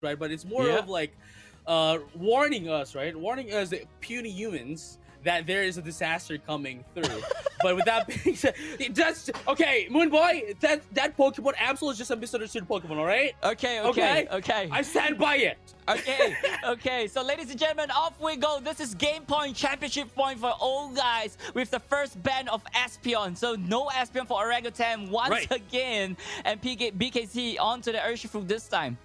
right? But it's more Yeah. of like warning us, right? Warning us, the puny humans, that there is a disaster coming through. But with that being said, that's okay, Moon Boy. That Pokemon Absol is just a misunderstood Pokemon, all right? Okay, okay, Okay, okay. I stand by it. Okay, okay. So, ladies and gentlemen, off we go. This is game point, championship point for all guys with the first ban of Espeon. So, no Espeon for Orangutan once Right. again. And BKC onto the Urshifu this time.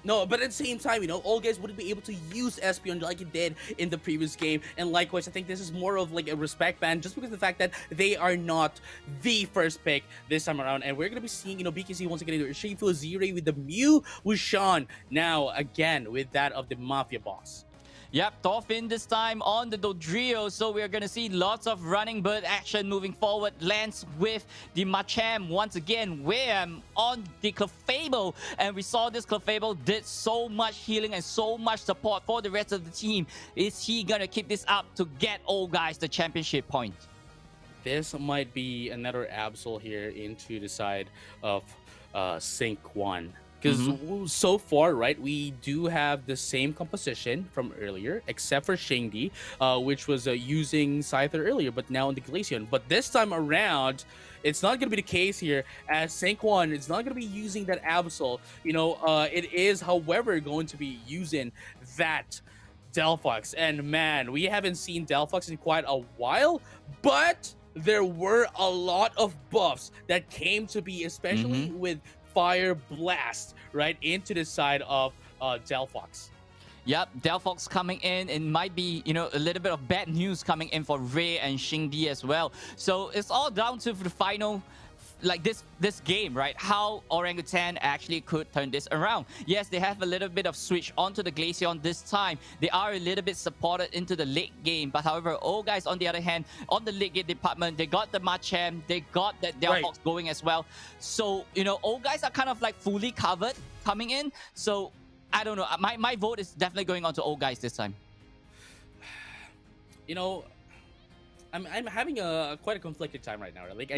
No, but at the same time, all guys wouldn't be able to use Espeon like it did in the previous game. And likewise, I think this is more of like a respect ban just because of the fact that they are not the first pick this time around. And we're going to be seeing, BKC once again, Urshifu Zire with the Mew Wushan now again with that of the Mafia boss. Yep, Thorfinn this time on the Dodrio, so we're gonna see lots of running bird action moving forward. Lands with the Machamp once again, Wham on the Clefable, and we saw this Clefable did so much healing and so much support for the rest of the team. Is he gonna keep this up to get all guys the championship point? This might be another Absol here into the side of Sync 1. Because so far, right, we do have the same composition from earlier, except for Shingdi, which was using Scyther earlier, but now in the Glaceon. But this time around, it's not going to be the case here, as Sync 1 is not going to be using that Absol. It is, however, going to be using that Delphox. And man, we haven't seen Delphox in quite a while, but there were a lot of buffs that came to be, especially with Fire Blast right into the side of Delphox. Yep, Delphox coming in. It might be, a little bit of bad news coming in for Ray and Shingdi as well. So it's all down to the final, like this game, right? How Orangutan actually could turn this around. Yes, they have a little bit of switch onto the Glaceon this time. They are a little bit supported into the late game. But however, all guys on the other hand, on the late game department, they got the Machamp, they got that Delphox going as well. So, all guys are kind of like fully covered coming in. So I don't know. My vote is definitely going on to all guys this time. I'm having quite a conflicted time right now. Like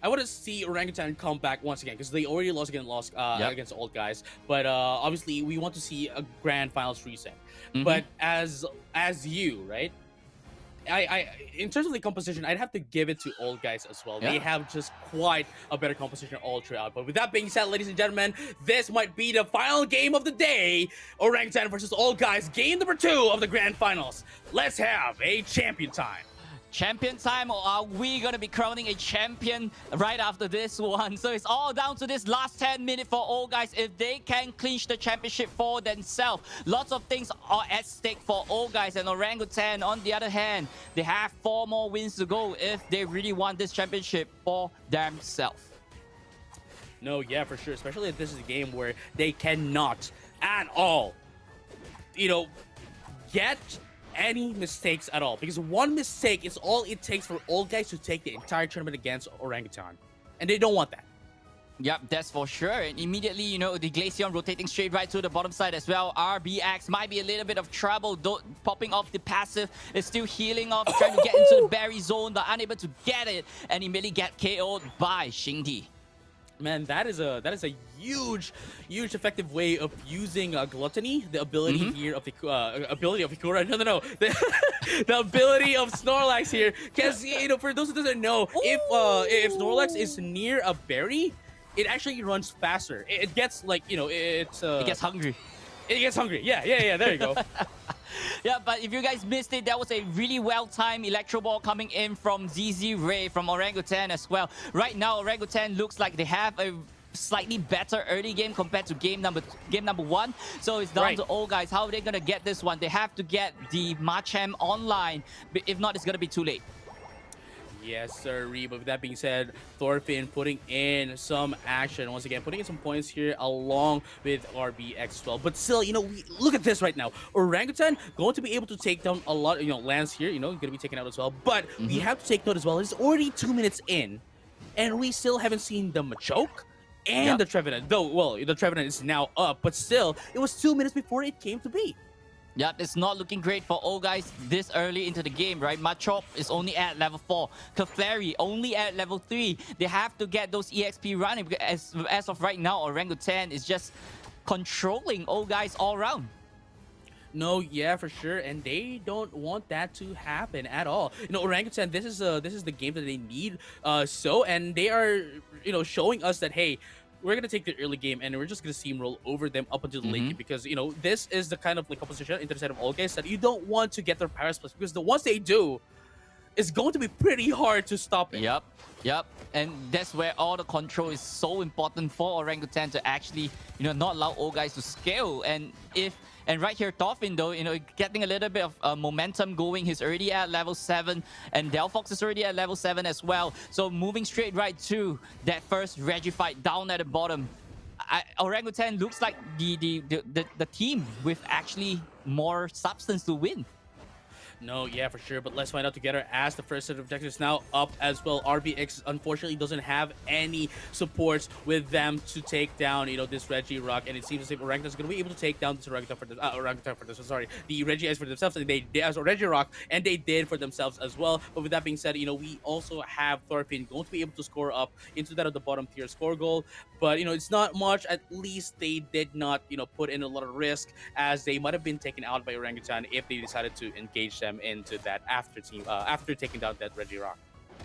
I want to see Orangutan come back once again because they already lost against old guys. But obviously we want to see a grand finals reset. But as you, right? I in terms of the composition, I'd have to give it to old guys as well. Yeah. They have just quite a better composition all throughout. But with that being said, ladies and gentlemen, this might be the final game of the day. Orangutan versus old guys, game number 2 of the grand finals. Let's have a champion time. Champion time, or are we going to be crowning a champion right after this one? So it's all down to this last 10 minutes for all guys. If they can clinch the championship for themselves, lots of things are at stake for all guys. And Orangutan, on the other hand, they have 4 more wins to go if they really want this championship for themselves. No, yeah, for sure. Especially if this is a game where they cannot at all, get any mistakes at all, because one mistake is all it takes for old guys to take the entire tournament against Orangutan, and they don't want that. Yep, that's for sure. And immediately, the Glaceon rotating straight right to the bottom side as well. RBX might be a little bit of trouble. Popping off the passive is still healing off, trying to get into the berry zone, but unable to get it, and immediately get KO'd by Shingdi. Man, that is a huge effective way of using Gluttony, the ability here of the ability of Hikura. No, the ability of Snorlax here. Because for those who doesn't know, if Snorlax is near a berry, it actually runs faster. It gets like it gets hungry. It gets hungry. Yeah. There you go. Yeah, but if you guys missed it, that was a really well-timed Electro Ball coming in from ZZ Ray from Orangutan as well. Right now, Orangutan looks like they have a slightly better early game compared to game number 1. So it's down to all guys. How are they going to get this one? They have to get the Machamp online. If not, it's going to be too late. Yes, sir. But with that being said, Thorfinn putting in some action. Once again, putting in some points here along with RBX as well. But still, look at this right now. Orangutan going to be able to take down a lot, lands here, going to be taken out as well. But we have to take note as well. It's already 2 minutes in, and we still haven't seen the Machoke and the Trevenant. Though, well, the Trevenant is now up, but still, it was 2 minutes before it came to be. Yep, it's not looking great for all guys this early into the game, right? Machop is only at level 4. Clefairy only at level 3. They have to get those EXP running because as of right now, Orangutan is just controlling old guys all around. No, yeah, for sure, and they don't want that to happen at all. Orangutan, this is the game that they need. And they are, showing us that, hey, we're gonna take the early game and we're just gonna steamroll over them up until the late game, because this is the kind of like composition into the side of all guys that you don't want to get their power splits, because the once they do, it's going to be pretty hard to stop it. Yep. And that's where all the control is so important for Orangutan to actually, not allow old guys to scale. And right here, Thorfinn, though, getting a little bit of momentum going. He's already at level 7, and Delphox is already at level 7 as well. So moving straight right to that first Reggie fight down at the bottom. Orangutan looks like the team with actually more substance to win. No, yeah, for sure. But let's find out together as the first set of objectives now up as well. RBX unfortunately doesn't have any supports with them to take down, this Reggie Rock, and it seems as if Orangutan is going to be able to take down this Orangutan for the Reggie Ice for themselves, and they as Reggie Rock, and they did for themselves as well. But with that being said, we also have Thorfinn going to be able to score up into that of the bottom tier score goal. But it's not much. At least they did not, put in a lot of risk, as they might have been taken out by Orangutan if they decided to engage them into that after taking down that Reggie Rock.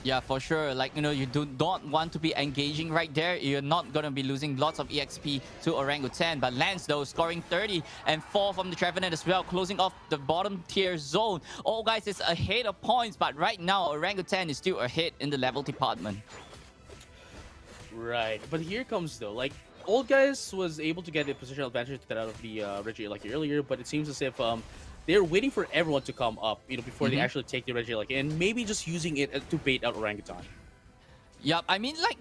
Yeah, for sure. Like, you do not want to be engaging right there. You're not going to be losing lots of EXP to Orangutan. But Lance, though, scoring 30 and 4 from the Trevenant as well, closing off the bottom tier zone. All guys is ahead of points, but right now, Orangutan is still ahead in the level department. Right. But here comes, though, like, Old Guys was able to get a positional advantage to that out of the Reggie like earlier, but it seems as if they're waiting for everyone to come up, before they actually take the Reggie like, and maybe just using it to bait out Orangutan. Yep, I mean, like,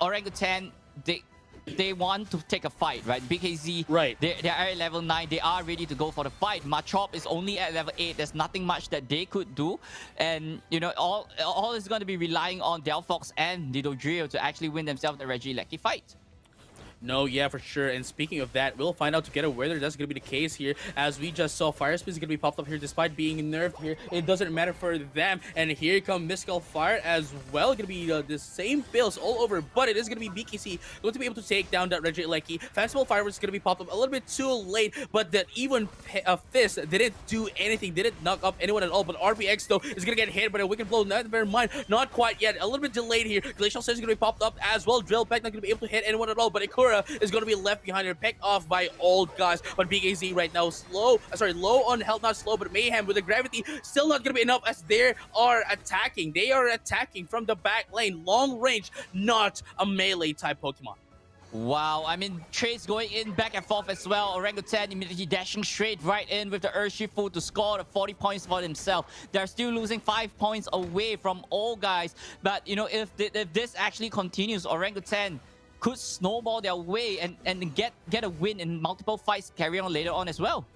Orangutan, they want to take a fight, right? BKZ, right? They are at level 9. They are ready to go for the fight. Machop is only at level 8. There's nothing much that they could do, and all is going to be relying on Delphox and Didodrio to actually win themselves the Reggie Lecky fight. No, yeah, for sure. And speaking of that, we'll find out together whether that's going to be the case here. As we just saw, Fire Spin is going to be popped up here despite being nerfed here. It doesn't matter for them. And here come Mystical Fire as well. Going to be the same bills all over, but it is going to be BKC going to be able to take down that Reggie Lecky. Fanciful Fireworks is going to be popped up a little bit too late, but that even Fist didn't do anything, didn't knock up anyone at all. But RBX, though, is going to get hit by a Wicked Blow. Never mind, not quite yet. A little bit delayed here. Glacial Surge is going to be popped up as well. Drill Pack not going to be able to hit anyone at all, but Ikura is going to be left behind here, picked off by Old Guys. But BKZ right now low on health, not slow, but Mayhem with the gravity still not going to be enough, as they are attacking. They are attacking from the back lane, long range, not a melee type Pokemon. Wow, I mean, trades going in back and forth as well. Orangutan immediately dashing straight right in with the Urshifu to score the 40 points for themselves. They're still losing 5 points away from all guys. But, if this actually continues, Orangutan could snowball their way and get a win in multiple fights carry on later on as well.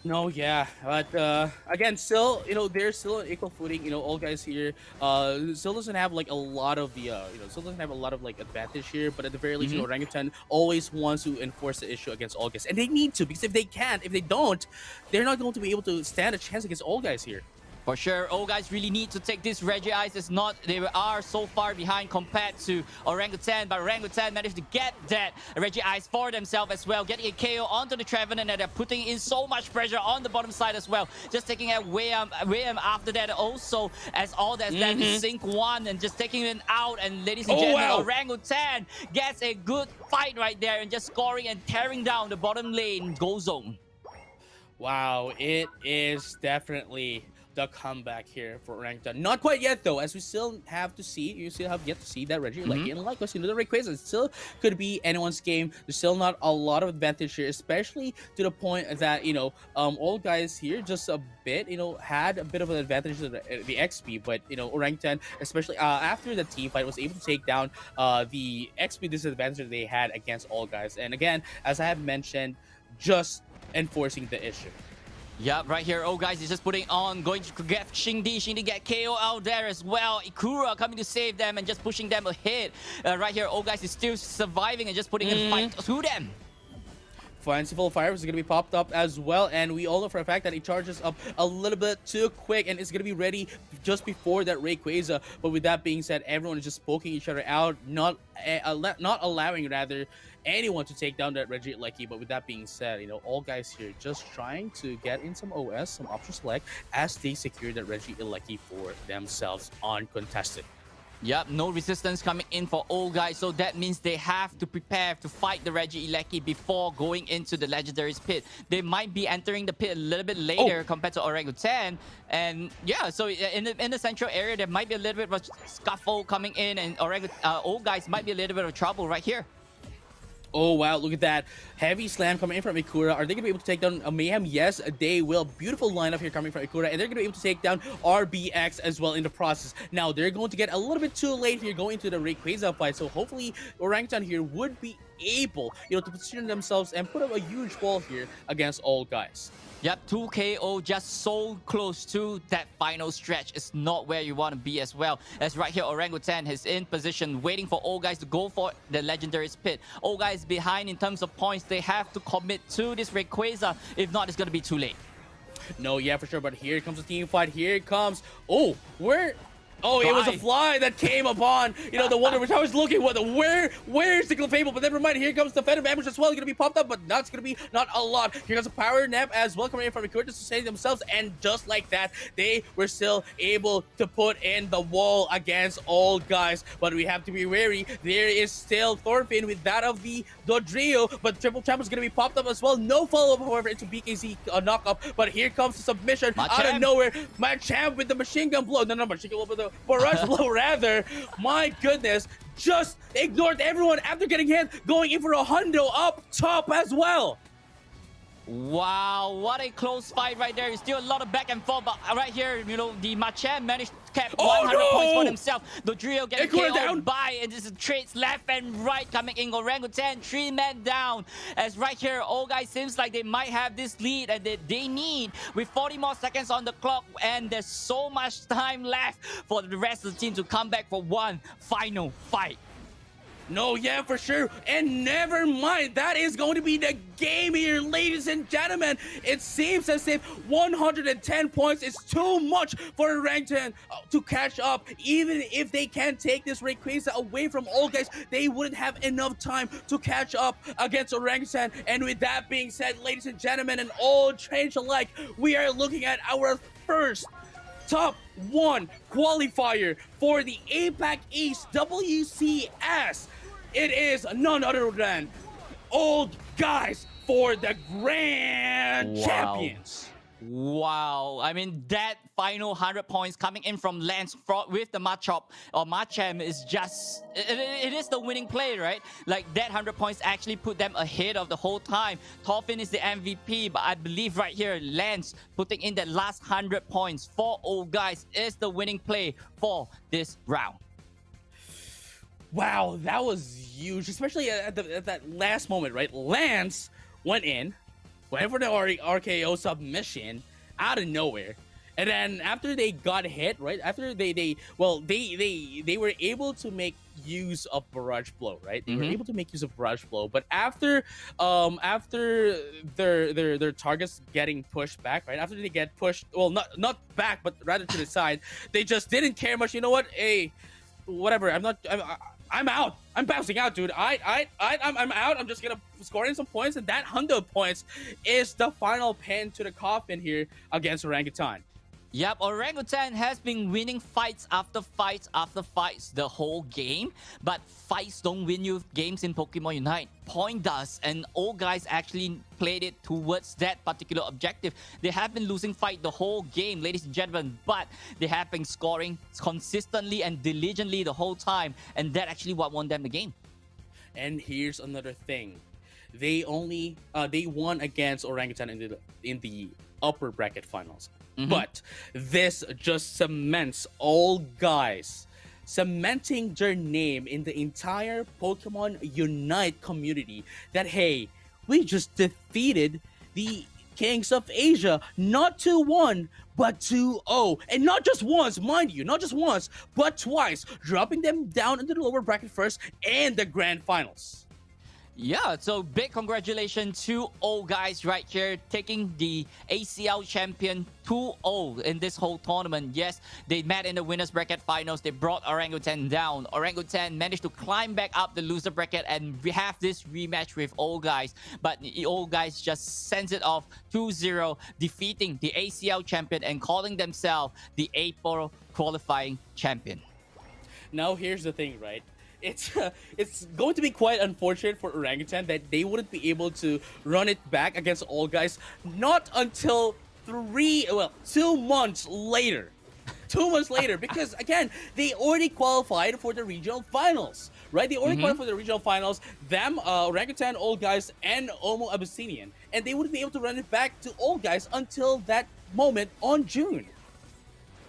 No, yeah, but again, still, they're still on equal footing. All guys here, still doesn't have like a lot of the, still doesn't have a lot of like advantage here. But at the very least, Orangutan always wants to enforce the issue against all guys, and they need to, because if they don't, they're not going to be able to stand a chance against all guys here. For sure, all guys really need to take this Reggie Ice. It's not, they are so far behind compared to Orangutan, but Orangutan managed to get that Reggie Ice for themselves as well, getting a KO onto the Trevenant, and they're putting in so much pressure on the bottom side as well. Just taking out Wayam after that also, as all that's left is Sync 1 and just taking it out. And ladies and gentlemen, Orangutan gets a good fight right there and just scoring and tearing down the bottom lane Go Zone. Wow, it is definitely the comeback here for Orangutan. Not quite yet, though, as we still have to see. You still have yet to see that Reggie Lecky and likewise, the Rayquaza. It still could be anyone's game. There's still not a lot of advantage here, especially to the point that all guys here just a bit had a bit of an advantage to the XP, but Orangutan, especially after the team fight, was able to take down the XP disadvantage that they had against all guys. And again, as I have mentioned, just enforcing the issue. Yeah, right here, oh guys, he's just putting on, going to get Xingdi. Xingdi get KO out there as well. Ikura coming to save them and just pushing them ahead. Right here, oh guys is still surviving and just putting in fight to them. Fanciful Fire is going to be popped up as well, and we all know for a fact that it charges up a little bit too quick, and it's going to be ready just before that Rayquaza. But with that being said, everyone is just poking each other out, not allowing rather anyone to take down that Regieleki. But with that being said, all guys here just trying to get in some OS, some option select, as they secure that Regieleki for themselves uncontested. Yep, no resistance coming in for all guys, so that means they have to prepare to fight the Regieleki before going into the Legendary's pit. They might be entering the pit a little bit later compared to Orangutan, and yeah, so in the central area there might be a little bit of a scuffle coming in, and all guys might be a little bit of trouble right here. Oh, wow, look at that. Heavy slam coming in from Ikura. Are they going to be able to take down Mayhem? Yes, they will. Beautiful lineup here coming from Ikura. And they're going to be able to take down RBX as well in the process. Now, they're going to get a little bit too late here going into the Rayquaza fight. So hopefully, Orangutan here would be able, to position themselves and put up a huge wall here against all guys. Yep, 2 KO just so close to that final stretch. It's not where you want to be as well. As right here, Orangutan is in position, waiting for all guys to go for the Legendary's pit. All guys behind in terms of points. They have to commit to this Rayquaza. If not, it's going to be too late. No, yeah, for sure. But here comes the team fight. Here it comes. Oh, where... Oh, it was a fly that came upon, the Wonder, which I was looking with. Where's the Clefable? But never mind. Here comes the Phantom Ambush as well. It's going to be popped up, but that's going to be not a lot. Here comes a Power Nap as well coming in from Ikura to save themselves. And just like that, they were still able to put in the wall against all guys. But we have to be wary. There is still Thorfinn with that of the Dodrio, but Triple Champ is going to be popped up as well. No follow-up, however, into BKZ knockup. But here comes the submission out of nowhere. Machamp with the machine gun blow. No, machine gun blow with the barrage blow rather. My goodness, just ignored everyone after getting hit, going in for a hundo up top as well. Wow, what a close fight right there. It's still a lot of back and forth, but right here, the Machamp managed to cap 100 points for himself. The Dodrio getting KO'd down by, and this is trades left and right coming in. Orangutan, 3 men down. As right here, all guys seems like they might have this lead, and they need, with 40 more seconds on the clock, and there's so much time left for the rest of the team to come back for one final fight. No, yeah, for sure. And never mind, that is going to be the game here, ladies and gentlemen. It seems as if 110 points is too much for Orangutan to catch up. Even if they can take this Rayquaza away from all guys, they wouldn't have enough time to catch up against Orangutan. And with that being said, ladies and gentlemen, and all trains alike, we are looking at our first top 1 qualifier for the APAC-EAST WCS. It is none other than old guys for the Grand Champions. Wow. I mean, that final 100 points coming in from Lance with the Machamp is just... It is the winning play, right? Like, that 100 points actually put them ahead of the whole time. Thorfinn is the MVP, but I believe right here, Lance putting in that last 100 points for all guys is the winning play for this round. Wow, that was huge, especially at that last moment, right? Lance went for the RKO submission out of nowhere. And then after they got hit, right? After they were able to make use of Barrage Blow, right? They were able to make use of Barrage Blow, but after their targets getting pushed back, right? After they get pushed, well, not back, but rather to the side, they just didn't care much. You know what? Hey, whatever. I'm out. I'm bouncing out, dude. I'm out. I'm just gonna score in some points, and that 100 points is the final pen to the coffin here against Orangutan. Yep, Orangutan has been winning fights after fights after fights the whole game, but fights don't win you games in Pokemon Unite. Point does, and all guys actually played it towards that particular objective. They have been losing fight the whole game, ladies and gentlemen, but they have been scoring consistently and diligently the whole time, and that actually what won them the game. And here's another thing. They won against Orangutan in the upper bracket finals. But this just cements all guys, cementing their name in the entire Pokemon Unite community that, hey, we just defeated the Kings of Asia, not 2-1, but 2-0. And not just once, mind you, not just once, but twice, dropping them down into the lower bracket first and the grand finals. Yeah, so big congratulations to all guys right here taking the ACL champion 2-0 in this whole tournament. Yes, they met in the winners bracket finals. They brought Orangutan down. Orangutan managed to climb back up the loser bracket, and we have this rematch with all guys. But all guys just sends it off 2-0, defeating the ACL champion and calling themselves the APAC qualifying champion. Now here's the thing, right? It's going to be quite unfortunate for Orangutan that they wouldn't be able to run it back against all guys not until 2 months later. 2 months later, because again, they already qualified for the regional finals, right? They already qualified for the regional finals, them, Orangutan, All Guys, and Omo Abyssinian. And they wouldn't be able to run it back to All Guys until that moment on June.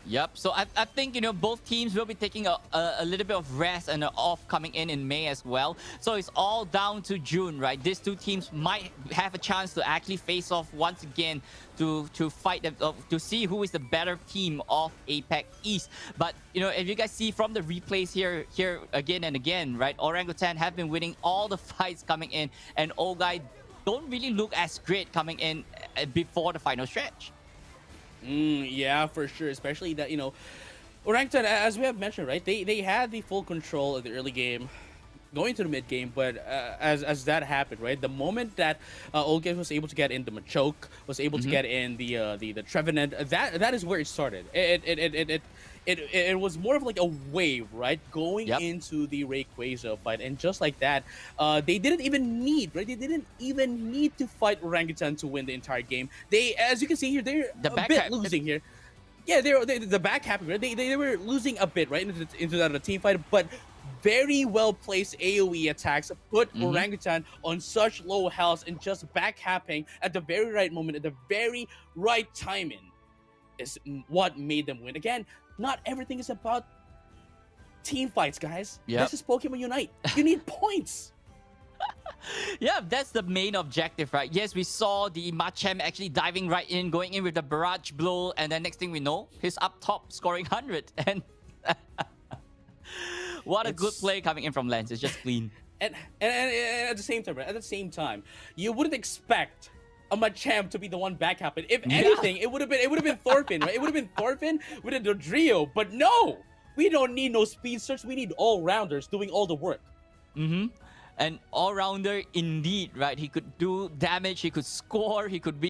Yep. So I think, both teams will be taking a little bit of rest and off coming in May as well. So it's all down to June, right? These two teams might have a chance to actually face off once again to fight them, to see who is the better team of APAC East. But, if you guys see from the replays here again and again, right? Orangutan have been winning all the fights coming in, and All Guy don't really look as great coming in before the final stretch. Yeah, for sure. Especially that, Orangutan, as we have mentioned, right? They had the full control of the early game, going to the mid game, but as that happened, right? The moment that Olga was able to get in the Machoke, was able to get in the Trevenant, that is where it started. It was more of like a wave, right? Going into the Rayquaza fight, and just like that, they didn't even need, right? They didn't even need to fight Orangutan to win the entire game. They, as you can see here, they're a bit losing here. Yeah, they the back happened, right? They were losing a bit, right, into that team fight, but very well placed AoE attacks put Orangutan on such low health, and just back happening at the very right moment, at the very right timing, is what made them win. Again, not everything is about team fights, guys. This is Pokemon Unite. You need points. Yeah, that's the main objective, right? Yes, we saw the Machamp actually diving right in, going in with the barrage blow, and then next thing we know, he's up top scoring 100. And what a good play coming in from Lance. It's just clean. And at the same time, right? At the same time, you wouldn't expect a Machamp to be the one back happen. If anything, it would have been Thorfinn, right? It would have been Thorfinn with a Dodrio, but no! We don't need no speedsters. We need all-rounders doing all the work. An all-rounder indeed, right? He could do damage, he could score, he could be